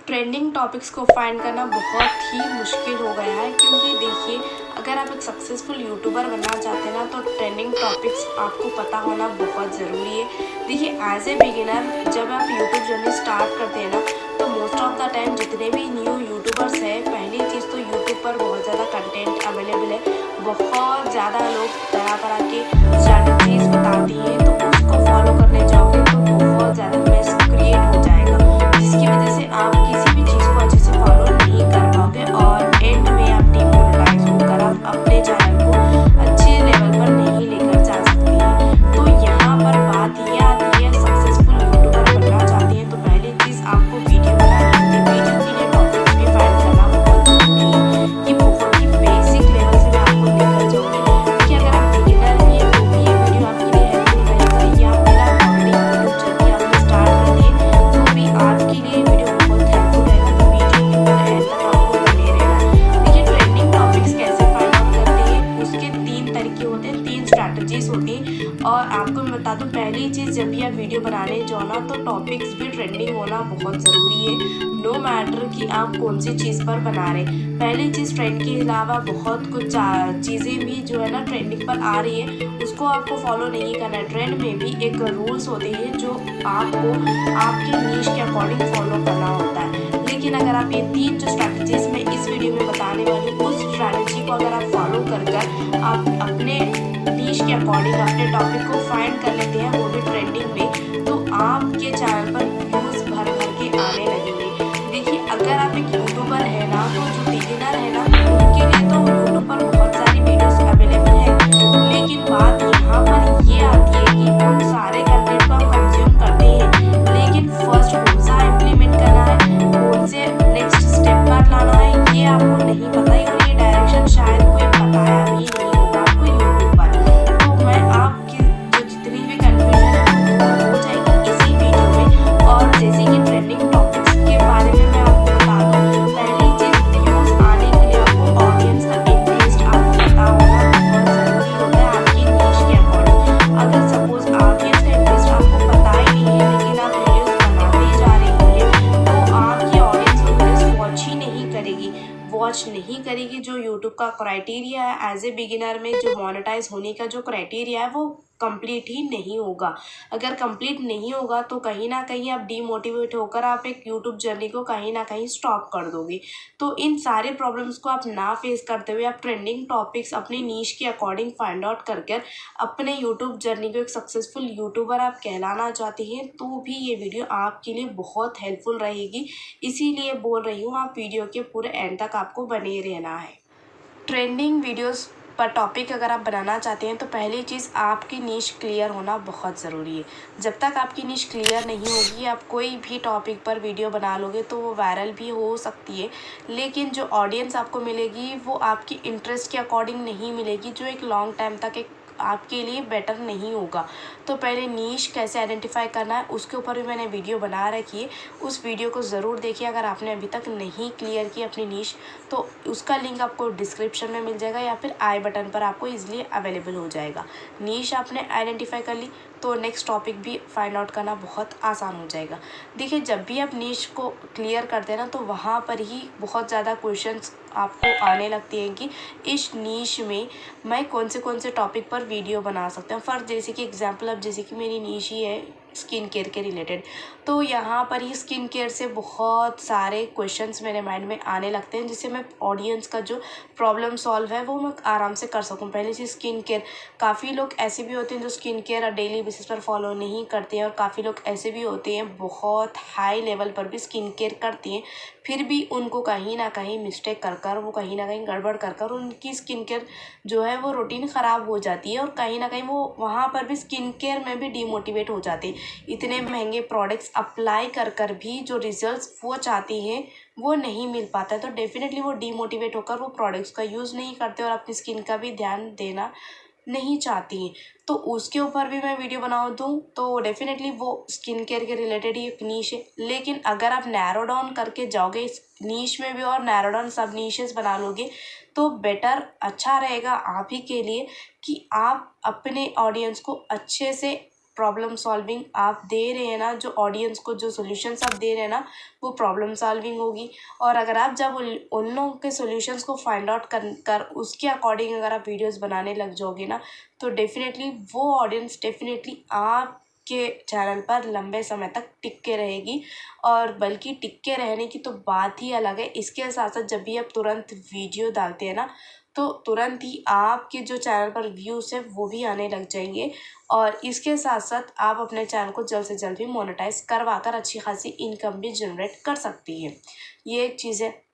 Trending topics को find करना बहुत ही मुश्किल हो गया है, क्योंकि देखिए अगर आप एक सक्सेसफुल यूट्यूबर बनना चाहते हैं ना तो ट्रेंडिंग टॉपिक्स आपको पता होना बहुत ज़रूरी है। देखिए एज ए बिगिनर जब आप यूट्यूब जर्नी स्टार्ट करते हैं ना तो मोस्ट ऑफ द टाइम जितने भी न्यू यूट्यूबर्स हैं, पहली चीज़ तो यूट्यूब पर बहुत ज़्यादा कंटेंट अवेलेबल है। बहुत ज़्यादा लोग तरह तरह के स्ट्रैटेजीज बताती हैं, तो उसको फॉलो करने जाओगे तो बहुत ज़्यादा मेस क्रिएट हो जाएगा, जिसकी वजह से आप किसी भी चीज़ को अच्छे से फॉलो नहीं कर पाओगे और एंड में आप डिमोनेटाइज होकर आप अपने चैनल को अच्छे लेवल पर नहीं लेकर जा सकती हैं। तो यहाँ पर बात ये आती है, सक्सेसफुल यूट्यूबर बनना चाहती हैं तो पहली चीज़ आपको वीडियो बनानी होती है। वीडियो के लिए टॉपिक्स भी फाइंड करना बहुत ज़रूरी है। ये बहुत ही बेसिक लेवल से मैं आपको लेकर जाऊँगी कि अगर आप बिगिनर भी हैं तो भी ये वीडियो आपके लिए हेल्पफुल रहेगा, या फिर आप ऑलरेडी यूट्यूब जर्नी आपने स्टार्ट कर दी है तो भी आपके लिए वीडियो बहुत हेल्पफुल रहेगा। तो वीडियो के पूरे एंड तक आपको बने रहना है। देखिए ट्रेंडिंग टॉपिक्स कैसे फाइंड आउट करते हैं, उसके 3 तरीके होते हैं, 3 स्ट्रैटेजीज होती हैं। और आपको मैं बता दूं, पहली चीज़ जब भी आप वीडियो बनाने जाओ ना तो टॉपिक्स भी ट्रेंडिंग होना बहुत ज़रूरी है, नो मैटर कि आप कौन सी चीज़ पर बना रहे हैं। पहली चीज़, ट्रेंड के अलावा बहुत कुछ चीज़ें भी जो है ना ट्रेंडिंग पर आ रही है, उसको आपको फॉलो नहीं करना है। ट्रेंड में भी एक रूल्स होते हैं जो आपको आपके नीश के अकॉर्डिंग फॉलो करना होता है। लेकिन अगर आप ये 3 जो स्ट्रैटेजीज मैं इस वीडियो में बताने वाली हूँ, उस स्ट्रैटेजी को अगर आप फॉलो कर आप अपने नीश के अकॉर्डिंग अपने टॉपिक को फाइंड कर लेते हैं, वो भी ट्रेंडिंग में, तो आपके चैनल पर व्यूज़ भर भर के आने लगेंगे। देखिए अगर आप एक यूट्यूबर है ना तो जो बिगिनर है ना उनके लिए तो यूट्यूब पर बहुत सारी वीडियोस अवेलेबल है, लेकिन बात यहाँ पर ये आती है कि उन सारे कंटेंट को आप कंज्यूम करते हैं, लेकिन फर्स्ट कौन सा इम्प्लीमेंट करना है, कौन से नेक्स्ट स्टेप पर लाना है, ये आपको नहीं पता है और ये डायरेक्शन शायद कोई बताया भी नहीं होगा आपको यूट्यूब पर। तो मैं आपकी जो जितनी भी कन्फ्यूजन है वो दूर हो जाएगी इसी वीडियो में। और जैसे कि ट्रेंडिंग टॉपिक्स के बारे में मैं आपको बता दूँ, पहली चीज़ व्यूज़ आने के लिए आपको ऑडियंस का इंटरेस्ट आपको पता होना बहुत ज़रूरी होता है आपकी नीश के अकॉर्डिंग। अगर सपोज ऑडियंस का इंटरेस्ट आपको पता ही नहीं है लेकिन आप वीडियोस बनाते जा रहे होंगे तो आपकी ऑडियंस वीडियोस वॉच नहीं करेगी। जो यूट्यूब का क्राइटेरिया है एज ए बिगिनर में, जो मोनेटाइज होने का जो क्राइटेरिया है वो कंप्लीट ही नहीं होगा। अगर कंप्लीट नहीं होगा तो कहीं ना कहीं आप डीमोटिवेट होकर आप एक यूट्यूब जर्नी को कहीं ना कहीं स्टॉप कर दोगे। तो इन सारे प्रॉब्लम्स को आप ना फेस करते हुए आप ट्रेंडिंग टॉपिक्स अपनी नीश के अकॉर्डिंग फाइंड आउट कर अपने यूट्यूब जर्नी को एक सक्सेसफुल यूट्यूबर आप कहलाना चाहते हैं तो भी ये वीडियो आपके लिए बहुत हेल्पफुल रहेगी। इसीलिए बोल रही हूँ आप वीडियो के पूरे एंड तक आपको बने रहना है। ट्रेंडिंग वीडियोस पर टॉपिक अगर आप बनाना चाहते हैं तो पहली चीज़ आपकी नीश क्लियर होना बहुत ज़रूरी है। जब तक आपकी नीश क्लियर नहीं होगी आप कोई भी टॉपिक पर वीडियो बना लोगे तो वो वायरल भी हो सकती है, लेकिन जो ऑडियंस आपको मिलेगी वो आपकी इंटरेस्ट के अकॉर्डिंग नहीं मिलेगी, जो एक लॉन्ग टाइम तक एक आपके लिए बेटर नहीं होगा। तो पहले नीश कैसे आइडेंटिफाई करना है उसके ऊपर भी मैंने वीडियो बना रखी है, उस वीडियो को ज़रूर देखिए। अगर आपने अभी तक नहीं क्लियर की अपनी नीश तो उसका लिंक आपको डिस्क्रिप्शन में मिल जाएगा या फिर आई बटन पर आपको ईजिली अवेलेबल हो जाएगा। नीश आपने आइडेंटिफाई कर ली तो नेक्स्ट टॉपिक भी फाइंड आउट करना बहुत आसान हो जाएगा। देखिए जब भी आप नीश को क्लियर करते हैं ना तो वहाँ पर ही बहुत ज़्यादा क्वेश्चंस आपको आने लगती हैं कि इस नीश में मैं कौन से टॉपिक पर वीडियो बना सकता हूँ। फॉर जैसे कि एग्जांपल, अब जैसे कि मेरी नीश ही है स्किन केयर के रिलेटेड, तो यहाँ पर ही स्किन केयर से बहुत सारे क्वेश्चंस मेरे माइंड में आने लगते हैं, जिससे मैं ऑडियंस का जो प्रॉब्लम सॉल्व है वो मैं आराम से कर सकूँ। पहले से स्किन केयर, काफ़ी लोग ऐसे भी होते हैं जो स्किन केयर डेली बेसिस पर फॉलो नहीं करते हैं, और काफ़ी लोग ऐसे भी होते हैं बहुत हाई लेवल पर भी स्किन केयर करते हैं, फिर भी उनको कहीं ना कहीं मिस्टेक कर वो कहीं ना कहीं गड़बड़ कर उनकी स्किन केयर जो है वो रूटीन ख़राब हो जाती है, और कहीं ना कहीं वो वहाँ पर भी स्किन केयर में भी डीमोटिवेट हो जाते हैं। इतने महंगे प्रोडक्ट्स अप्लाई कर भी जो रिजल्ट्स वो चाहती हैं वो नहीं मिल पाता है, तो डेफिनेटली वो डीमोटिवेट होकर वो प्रोडक्ट्स का यूज़ नहीं करते और अपनी स्किन का भी ध्यान देना नहीं चाहती हैं। तो उसके ऊपर भी मैं वीडियो बना दूँ तो डेफिनेटली वो स्किन केयर के रिलेटेड ही एक नीश है। लेकिन अगर आप नैरो डाउन करके जाओगे इस नीश में भी और नैरो डाउन सब नीशेस बना लोगे तो बेटर अच्छा रहेगा आप ही के लिए कि आप अपने ऑडियंस को अच्छे से प्रॉब्लम सॉल्विंग आप दे रहे हैं ना, जो ऑडियंस को जो सॉल्यूशंस आप दे रहे हैं ना, वो प्रॉब्लम सॉल्विंग होगी। और अगर आप जब उन लोगों के सॉल्यूशंस को फाइंड आउट कर उसके अकॉर्डिंग अगर आप वीडियोस बनाने लग जाओगे ना, तो डेफिनेटली वो ऑडियंस डेफिनेटली आप के चैनल पर लंबे समय तक टिक के रहेगी। और बल्कि टिक के रहने की तो बात ही अलग है। इसके साथ साथ जब भी आप तुरंत वीडियो डालते हैं ना, तो तुरंत ही आपके जो चैनल पर व्यूज़ है वो भी आने लग जाएंगे। और इसके साथ साथ आप अपने चैनल को जल्द से जल्द भी मोनेटाइज करवा कर अच्छी खासी इनकम भी जनरेट कर सकती है। ये एक चीज़ है।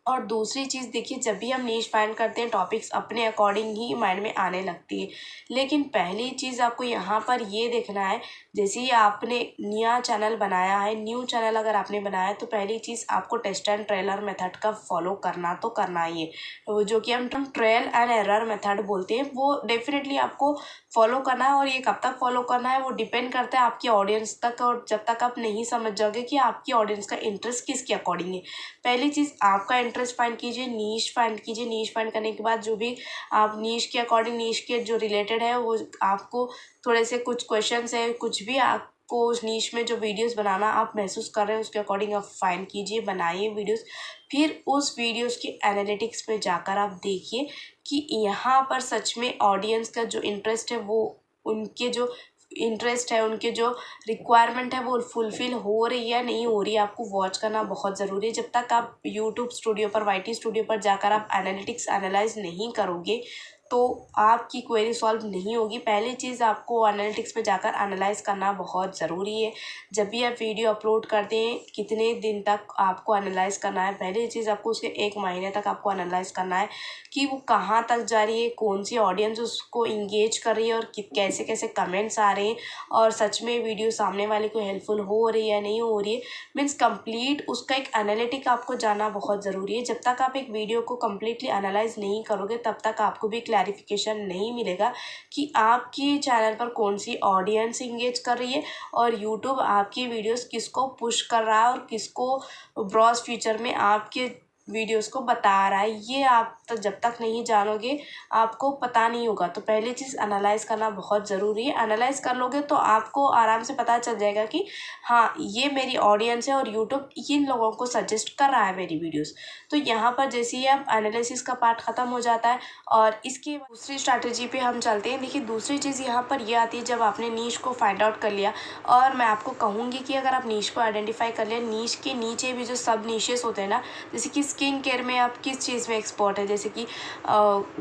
और दूसरी चीज़ देखिए, जब भी हम नीश फाइंड करते हैं टॉपिक्स अपने अकॉर्डिंग ही माइंड में आने लगती है। लेकिन पहली चीज़ आपको यहाँ पर ये देखना है, जैसे ही आपने नया चैनल बनाया है, न्यू चैनल अगर आपने बनाया है, तो पहली चीज़ आपको टेस्ट एंड ट्रेलर मेथड का फॉलो करना तो करना ही है। वो जो कि हम ट्रायल एंड एरर मेथड बोलते हैं, वो डेफिनेटली आपको फॉलो करना है। और ये कब तक फॉलो करना है वो डिपेंड करता है आपकी ऑडियंस तक। और जब तक आप नहीं समझ जाओगे कि आपकी ऑडियंस का इंटरेस्ट किसके अकॉर्डिंग है, पहली चीज़ आपका इंटरेस्ट फाइंड कीजिए, नीश फाइंड कीजिए। नीश फाइंड करने के बाद जो भी आप नीश के अकॉर्डिंग, नीश के जो रिलेटेड है, वो आपको थोड़े से कुछ क्वेश्चंस है, कुछ भी आपको उस नीश में जो वीडियोस बनाना आप महसूस कर रहे हैं, उसके अकॉर्डिंग आप फाइंड कीजिए, बनाइए वीडियोस। फिर उस वीडियोस के एनालिटिक्स में जाकर आप देखिए कि यहाँ पर सच में ऑडियंस का जो इंटरेस्ट है, वो उनके जो इंटरेस्ट है, उनके जो रिक्वायरमेंट है, वो फुलफ़िल हो रही है या नहीं हो रही है। आपको वॉच करना बहुत ज़रूरी है। जब तक आप यूट्यूब स्टूडियो पर, वाईटी स्टूडियो पर जाकर आप एनालिटिक्स एनालाइज नहीं करोगे, तो आपकी क्वेरी सॉल्व नहीं होगी। पहली चीज़ आपको एनालिटिक्स पे जाकर एनालाइज करना बहुत ज़रूरी है। जब भी आप वीडियो अपलोड करते हैं, कितने दिन तक आपको एनालाइज करना है। पहली चीज़ आपको उसके 1 महीने तक आपको एनालाइज करना है कि वो कहाँ तक जा रही है, कौन सी ऑडियंस उसको इंगेज कर रही है, और कैसे कैसे कमेंट्स आ रहे हैं, और सच में वीडियो सामने वाले को हेल्पफुल हो रही है या नहीं हो रही है। मीन्स कंप्लीट उसका एक एनालिटिक आपको जानना बहुत ज़रूरी है। जब तक आप एक वीडियो को कम्प्लीटली एनालाइज नहीं करोगे, तब तक आपको भी क्लैरिफिकेशन नहीं मिलेगा कि आपकी चैनल पर कौन सी ऑडियंस इंगेज कर रही है, और यूट्यूब आपकी वीडियोस किसको पुश कर रहा है, और किसको ब्रॉस फ्यूचर में आपके वीडियोस को बता रहा है। ये आप तो जब तक नहीं जानोगे, आपको पता नहीं होगा। तो पहली चीज़ एनालाइज करना बहुत ज़रूरी है। एनालाइज कर लोगे तो आपको आराम से पता चल जाएगा कि हाँ, ये मेरी ऑडियंस है और यूट्यूब इन लोगों को सजेस्ट कर रहा है मेरी वीडियोस। तो यहाँ पर जैसे ही आप एनालिसिस का पार्ट ख़त्म हो जाता है, और इसकी दूसरी स्ट्रैटेजी पे हम चलते हैं। देखिए, दूसरी चीज़ यहाँ पर यह आती है, जब आपने नीश को फाइंड आउट कर लिया, और मैं आपको कहूँगी कि अगर आप नीश को आइडेंटिफाई कर लिया, नीश के नीचे भी जो सब नीशेस होते हैं ना, जैसे कि स्किन केयर में आप किस चीज़ में एक्सपर्ट है, जैसे कि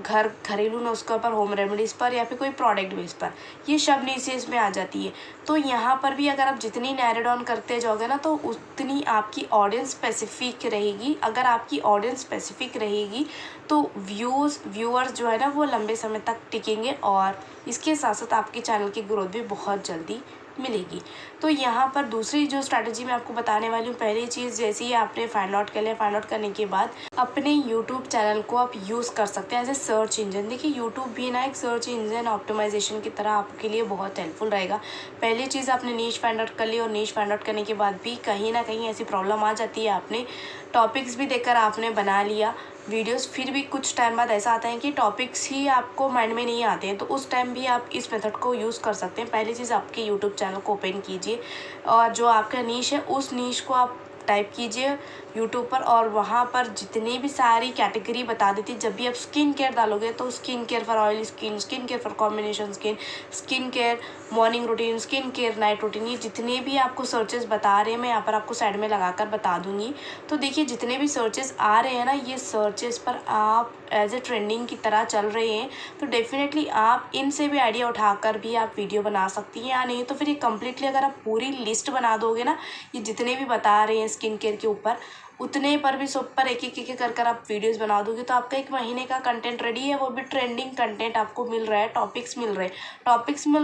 घरेलू नुस्खों पर, होम रेमेडीज़ पर, या फिर कोई प्रोडक्ट बेस पर, ये सब नीशेस में आ जाती है। तो यहाँ पर भी अगर आप जितनी नैरो डाउन करते जाओगे ना, तो उतनी आपकी ऑडियंस स्पेसिफिक रहेगी। अगर आपकी ऑडियंस स्पेसिफिक रहेगी, तो व्यूअर्स जो है ना, वो लंबे समय तक टिकेंगे, और इसके साथ साथ आपके चैनल की ग्रोथ भी बहुत जल्दी मिलेगी। तो यहाँ पर दूसरी जो स्ट्रैटेजी मैं आपको बताने वाली हूँ, पहली चीज़, जैसे ही आपने फाइंड आउट कर लिया, फाइंड आउट करने के बाद अपने यूट्यूब चैनल को आप यूज़ कर सकते हैं एज ए सर्च इंजन। देखिए, यूट्यूब भी ना एक सर्च इंजन ऑप्टिमाइजेशन की तरह आपके लिए बहुत हेल्पफुल रहेगा। पहली चीज़, आपने नीश फाइंड आउट कर ली, और नीश फाइंड आउट करने के बाद भी कहीं ना कहीं ऐसी प्रॉब्लम आ जाती है, आपने टॉपिक्स भी देखकर आपने बना लिया वीडियोस, फिर भी कुछ टाइम बाद ऐसा आता है कि टॉपिक्स ही आपको माइंड में नहीं आते हैं, तो उस टाइम भी आप इस मेथड को यूज़ कर सकते हैं। पहली चीज़, आपके यूट्यूब चैनल को ओपन कीजिए, और जो आपका नीश है, उस नीश को आप टाइप कीजिए यूट्यूब पर, और वहाँ पर जितनी भी सारी कैटेगरी बता देती है। जब भी आप स्किन केयर डालोगे, तो skin care for oily skin, skin care for combination skin, skin care morning routine, skin care night routine, ये जितने भी आपको सर्चेस बता रहे हैं, मैं यहाँ पर आपको साइड में लगाकर बता दूँगी। तो देखिए, जितने भी सर्चेस आ रहे हैं ना, ये सर्चेस पर आप एज ए ट्रेंडिंग की तरह चल रहे हैं, तो डेफिनेटली आप इनसे भी आइडिया उठाकर भी आप वीडियो बना सकती हैं। या नहीं तो फिर ये कम्प्लीटली अगर आप पूरी लिस्ट बना दोगे ना, ये जितने भी बता रहे हैं स्किन केयर के ऊपर, उतने पर भी सब पर एक एक कर कर आप वीडियोस बना दोगे, तो आपका 1 महीने का कंटेंट रेडी है। वो भी ट्रेंडिंग कंटेंट आपको मिल रहा है, टॉपिक्स मिल रहे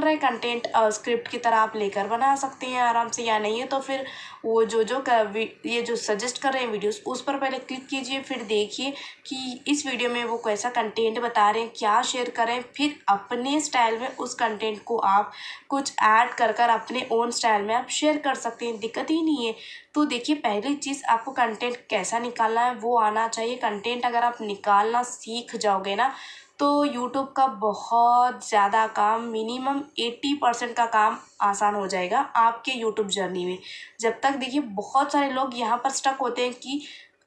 हैं, कंटेंट स्क्रिप्ट की तरह आप लेकर बना सकते हैं आराम से। या नहीं है तो फिर वो ये जो सजेस्ट कर रहे हैं वीडियोस, उस पर पहले क्लिक कीजिए, फिर देखिए कि इस वीडियो में वो कैसा कंटेंट बता रहे हैं, क्या शेयर करें, फिर अपने स्टाइल में उस कंटेंट को आप कुछ ऐड कर कर अपने ओन स्टाइल में आप शेयर कर सकते हैं, दिक्कत ही नहीं है। तो देखिए, पहली चीज़, आपको कंटेंट कैसा निकालना है वो आना चाहिए। कंटेंट अगर आप निकालना सीख जाओगे ना, तो यूट्यूब का बहुत ज़्यादा काम, मिनिमम 80% का काम आसान हो जाएगा आपके यूट्यूब जर्नी में। जब तक देखिए बहुत सारे लोग यहाँ पर स्टक होते हैं कि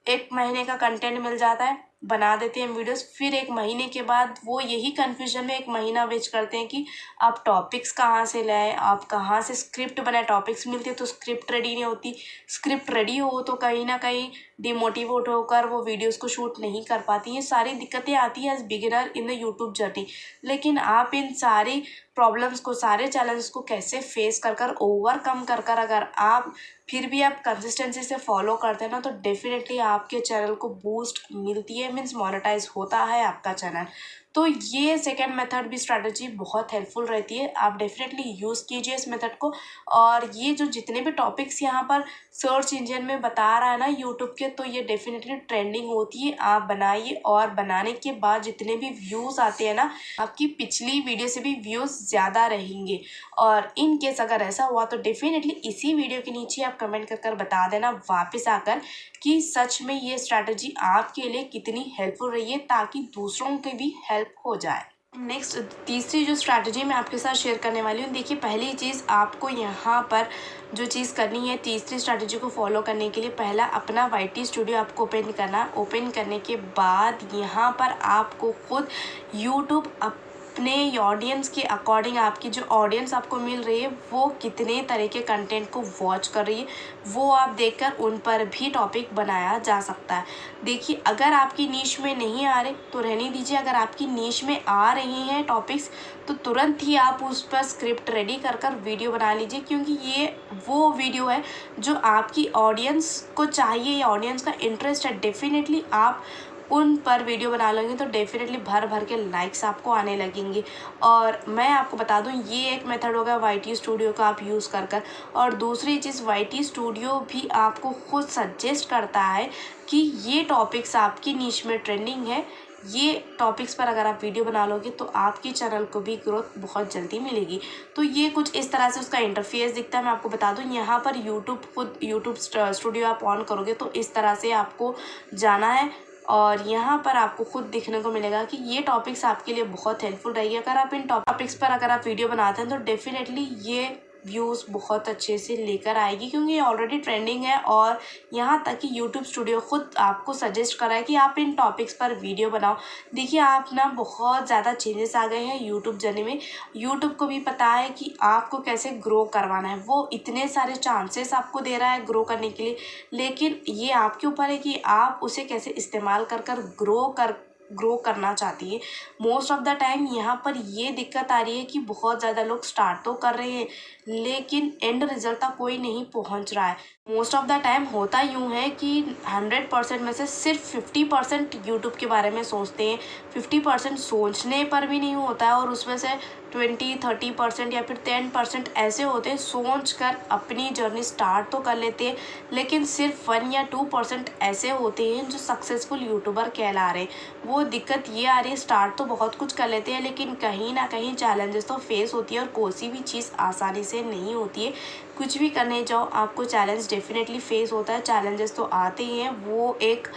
1 महीने का कंटेंट मिल जाता है, बना देते हैं वीडियोस, फिर 1 महीने के बाद वो यही कन्फ्यूजन में 1 महीना वेस्ट करते हैं कि आप टॉपिक्स कहाँ से लाए, आप कहाँ से स्क्रिप्ट बनाए। टॉपिक्स मिलती है तो स्क्रिप्ट रेडी नहीं होती, स्क्रिप्ट रेडी हो तो कहीं ना कहीं डिमोटिवेट होकर वो वीडियोस को शूट नहीं कर पाती। ये सारी दिक्कतें आती हैं as beginner in the YouTube journey. लेकिन आप इन सारी प्रॉब्लम्स को, सारे चैलेंजेस को कैसे फेस कर ओवरकम कर अगर आप फिर भी आप कंसिस्टेंसी से फॉलो करते हैं ना, तो डेफिनेटली आपके चैनल को बूस्ट मिलती है, मीन्स मोनेटाइज होता है आपका चैनल। तो ये सेकेंड मेथड भी स्ट्रैटेजी बहुत हेल्पफुल रहती है, आप डेफिनेटली यूज़ कीजिए इस मेथड को। और ये जो जितने भी टॉपिक्स यहाँ पर सर्च इंजन में बता रहा है ना यूट्यूब के, तो ये डेफिनेटली ट्रेंडिंग होती है। आप बनाइए और बनाने के बाद जितने भी व्यूज़ आते हैं ना, आपकी पिछली वीडियो से भी व्यूज़ ज़्यादा रहेंगे। और इन केस अगर ऐसा हुआ तो डेफिनेटली इसी वीडियो के नीचे आप कमेंट कर बता देना वापस आकर कि सच में ये स्ट्रैटेजी आपके लिए कितनी हेल्पफुल रही है, ताकि दूसरों की भी हेल्प हो जाए। नेक्स्ट तीसरी जो स्ट्रैटेजी मैं आपके साथ शेयर करने वाली हूँ, देखिए पहली चीज़ आपको यहाँ पर जो चीज़ करनी है तीसरी स्ट्रैटेजी को फॉलो करने के लिए, पहला अपना YT स्टूडियो आपको ओपन करना। ओपन करने के बाद यहाँ पर आपको खुद यूट्यूब अपने ऑडियंस के अकॉर्डिंग, आपकी जो ऑडियंस आपको मिल रही है वो कितने तरह के कंटेंट को वॉच कर रही है, वो आप देखकर उन पर भी टॉपिक बनाया जा सकता है। देखिए अगर आपकी नीश में नहीं आ रहे तो रहने दीजिए, अगर आपकी नीश में आ रही हैं टॉपिक्स तो तुरंत ही आप उस पर स्क्रिप्ट रेडी कर वीडियो बना लीजिए, क्योंकि ये वो वीडियो है जो आपकी ऑडियंस को चाहिए, या ऑडियंस का इंटरेस्ट है। डेफिनेटली आप उन पर वीडियो बना लेंगे तो डेफिनेटली भर के लाइक्स आपको आने लगेंगे। और मैं आपको बता दूं, ये एक मेथड होगा YT स्टूडियो का आप यूज़ कर। और दूसरी चीज़, YT स्टूडियो भी आपको खुद सजेस्ट करता है कि ये टॉपिक्स आपकी नीश में ट्रेंडिंग है, ये टॉपिक्स पर अगर आप वीडियो बना लोगे तो आपकी चैनल को भी ग्रोथ बहुत जल्दी मिलेगी। तो ये कुछ इस तरह से उसका इंटरफेस दिखता है। मैं आपको बता दूं, यहाँ पर यूट्यूब स्टूडियो आप ऑन करोगे तो इस तरह से आपको जाना है, और यहाँ पर आपको खुद दिखने को मिलेगा कि ये टॉपिक्स आपके लिए बहुत हेल्पफुल रहेगी। अगर आप इन टॉपिक्स पर अगर आप वीडियो बनाते हैं तो डेफिनेटली ये व्यूज़ बहुत अच्छे से लेकर आएगी, क्योंकि ये ऑलरेडी ट्रेंडिंग है। और यहाँ तक कि यूट्यूब स्टूडियो खुद आपको सजेस्ट करा है कि आप इन टॉपिक्स पर वीडियो बनाओ। देखिए आप ना बहुत ज़्यादा चेंजेस आ गए हैं यूट्यूब जर्नी में। यूट्यूब को भी पता है कि आपको कैसे ग्रो करवाना है, वो इतने सारे चांसेस आपको दे रहा है ग्रो करने के लिए, लेकिन ये आपके ऊपर है कि आप उसे कैसे इस्तेमाल कर ग्रो करना चाहती है। मोस्ट ऑफ द टाइम यहाँ पर ये दिक्कत आ रही है कि बहुत ज़्यादा लोग स्टार्ट तो कर रहे हैं लेकिन एंड रिजल्ट तक कोई नहीं पहुँच रहा है। मोस्ट ऑफ द टाइम होता यूँ है कि 100% में से सिर्फ 50% यूट्यूब के बारे में सोचते हैं, 50% सोचने पर भी नहीं होता है, और उसमें से 20-30% या फिर 10% ऐसे होते हैं सोच कर अपनी जर्नी स्टार्ट तो कर लेते हैं, लेकिन सिर्फ 1 या 2% ऐसे होते हैं जो सक्सेसफुल यूट्यूबर कहला रहे हैं। वो दिक्कत ये आ रही है, स्टार्ट तो बहुत कुछ कर लेते हैं लेकिन कहीं ना कहीं चैलेंजेस तो फेस होती है, और कोई भी चीज़ आसानी से नहीं होती है। कुछ भी करने जाओ आपको चैलेंज डेफिनेटली फेस होता है, चैलेंजेस तो आते ही हैं, वो एक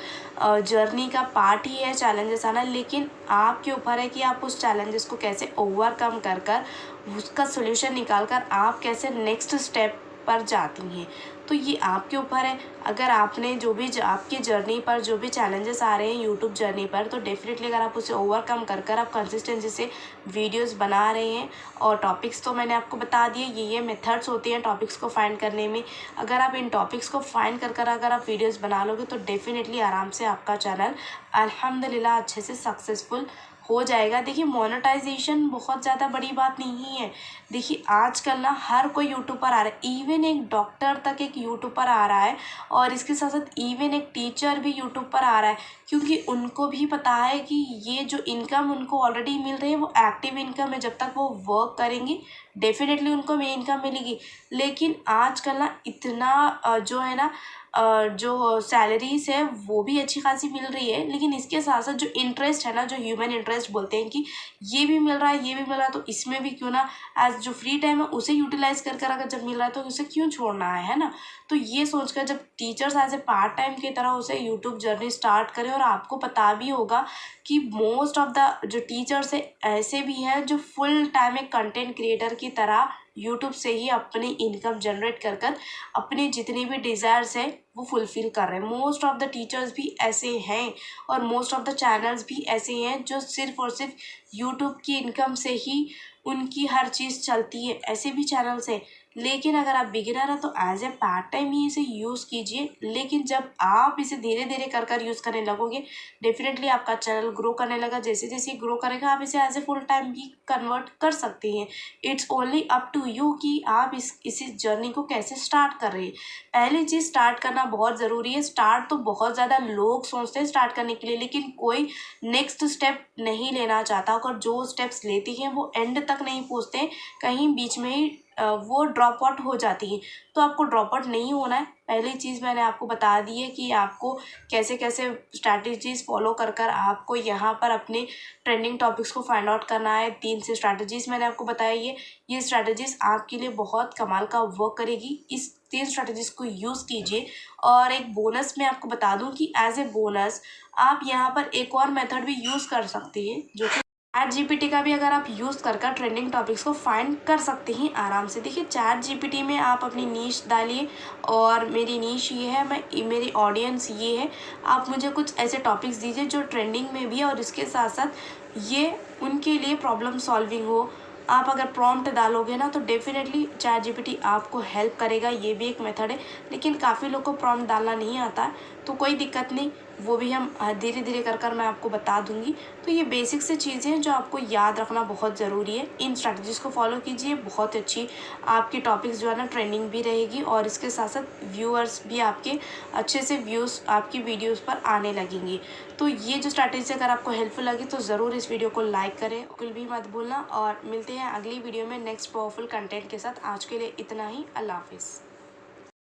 जर्नी का पार्ट ही है चैलेंजेस आना। लेकिन आपके ऊपर है कि आप उस चैलेंजेस को कैसे ओवरकम कर उसका सोल्यूशन निकाल कर आप कैसे नेक्स्ट स्टेप पर जाती हैं। तो ये आपके ऊपर है। अगर आपने जो भी आपकी जर्नी पर जो भी चैलेंजेस आ रहे हैं यूट्यूब जर्नी पर, तो डेफिनेटली अगर आप उसे ओवरकम कर आप कंसिस्टेंसी से वीडियोस बना रहे हैं, और टॉपिक्स तो मैंने आपको बता दिए, ये मेथड्स होती हैं टॉपिक्स को फाइंड करने में। अगर आप इन टॉपिक्स को फाइंड कर अगर आप वीडियोस बना लोगे तो डेफिनेटली आराम से आपका चैनल अल्हम्दुलिल्लाह अच्छे से सक्सेसफुल हो जाएगा। देखिए मोनेटाइजेशन बहुत ज़्यादा बड़ी बात नहीं है। देखिए आजकल ना हर कोई यूट्यूबर आ रहा है, इवन एक डॉक्टर तक एक यूट्यूबर आ रहा है, और इसके साथ साथ इवन एक टीचर भी यूट्यूब पर आ रहा है, क्योंकि उनको भी पता है कि ये जो इनकम उनको ऑलरेडी मिल रही है वो एक्टिव इनकम है। जब तक वो वर्क करेंगी डेफिनेटली उनको भी इनकम मिलेगी। लेकिन आजकल ना इतना जो है ना जो सैलरीज है वो भी अच्छी खासी मिल रही है, लेकिन इसके साथ साथ जो इंटरेस्ट है ना, जो ह्यूमन इंटरेस्ट बोलते हैं कि ये भी मिल रहा है, ये भी मिल रहा है, तो इसमें भी क्यों ना एज जो फ्री टाइम है उसे यूटिलाइज कर कर अगर जब मिल रहा है तो उसे क्यों छोड़ना है ना। तो ये सोचकर जब teachers as a part time की तरह उसे यूट्यूब जर्नी स्टार्ट करें, और आपको पता भी होगा कि मोस्ट ऑफ द जो टीचर्स है ऐसे भी हैं जो फुल टाइम एक कंटेंट क्रिएटर की तरह यूट्यूब से ही अपनी इनकम जनरेट कर कर अपने जितने भी डिज़ायर्स हैं वो फुलफ़िल कर रहे हैं। मोस्ट ऑफ द टीचर्स भी ऐसे हैं और मोस्ट ऑफ द चैनल्स भी ऐसे हैं जो सिर्फ़ और सिर्फ यूट्यूब की इनकम से ही उनकी हर चीज़ चलती है, ऐसे भी चैनल्स हैं। लेकिन अगर आप बिगिनर हैं तो एज ए पार्ट टाइम ही इसे यूज़ कीजिए, लेकिन जब आप इसे धीरे धीरे कर कर यूज़ करने लगोगे डेफिनेटली आपका चैनल ग्रो करने लगा। जैसे जैसे ग्रो करेगा आप इसे एज ए फुल टाइम भी कन्वर्ट कर सकते हैं। It's only up to you कि आप इस जर्नी को कैसे स्टार्ट कर रहे हैं। पहली चीज़ स्टार्ट करना बहुत ज़रूरी है। स्टार्ट तो बहुत ज़्यादा लोग सोचते हैं स्टार्ट करने के लिए, लेकिन कोई नेक्स्ट स्टेप नहीं लेना चाहता, और जो स्टेप्स लेती हैं वो एंड तक नहीं पहुँचते, कहीं बीच में ही वो ड्रॉप आउट हो जाती हैं। तो आपको ड्रॉप आउट नहीं होना है। पहली चीज़ मैंने आपको बता दी है कि आपको कैसे कैसे स्ट्रैटेजीज़ फॉलो कर कर आपको यहाँ पर अपने ट्रेंडिंग टॉपिक्स को फाइंड आउट करना है। 3 से स्ट्रैटेजीज़ मैंने आपको बताई है। ये स्ट्रैटेजीज़ आपके लिए बहुत कमाल का वर्क करेगी। इस 3 स्ट्रैटेजीज़ को यूज़ कीजिए। और एक बोनस मैं आपको बता दूँ कि एज ए बोनस आप यहाँ पर एक और मेथड भी यूज़ कर सकते हैं, जो कि चैट जीपीटी का भी अगर आप यूज़ कर कर ट्रेंडिंग टॉपिक्स को फाइंड कर सकते हैं आराम से। देखिए चैट जीपीटी में आप अपनी नीश डालिए, और मेरी नीश ये है, मेरी ऑडियंस ये है। आप मुझे कुछ ऐसे टॉपिक्स दीजिए जो ट्रेंडिंग में भी है और इसके साथ साथ ये उनके लिए प्रॉब्लम सॉल्विंग हो। आप अगर प्रॉम्प्ट डालोगे ना तो डेफिनेटली चैट जीपीटी आपको हेल्प करेगा। ये भी एक मेथड है, लेकिन काफ़ी लोग को प्रॉम्प्ट डालना नहीं आता है, तो कोई दिक्कत नहीं, वो भी हम धीरे धीरे कर कर मैं आपको बता दूंगी। तो ये बेसिक से चीज़ें हैं जो आपको याद रखना बहुत ज़रूरी है। इन स्ट्रैटेजीज़ को फॉलो कीजिए, बहुत अच्छी आपकी टॉपिक्स जो है ना ट्रेंडिंग भी रहेगी, और इसके साथ साथ व्यूअर्स भी आपके अच्छे से व्यूज़ आपकी वीडियोज़ पर आने लगेंगे। तो ये जो स्ट्रैटेजी अगर आपको हेल्पफुल लगी तो ज़रूर इस वीडियो को लाइक करें, बिल्कुल भी मत भूलना। और मिलते हैं अगली वीडियो में नेक्स्ट पावरफुल कंटेंट के साथ। आज के लिए इतना ही। अल्लाह हाफिज़।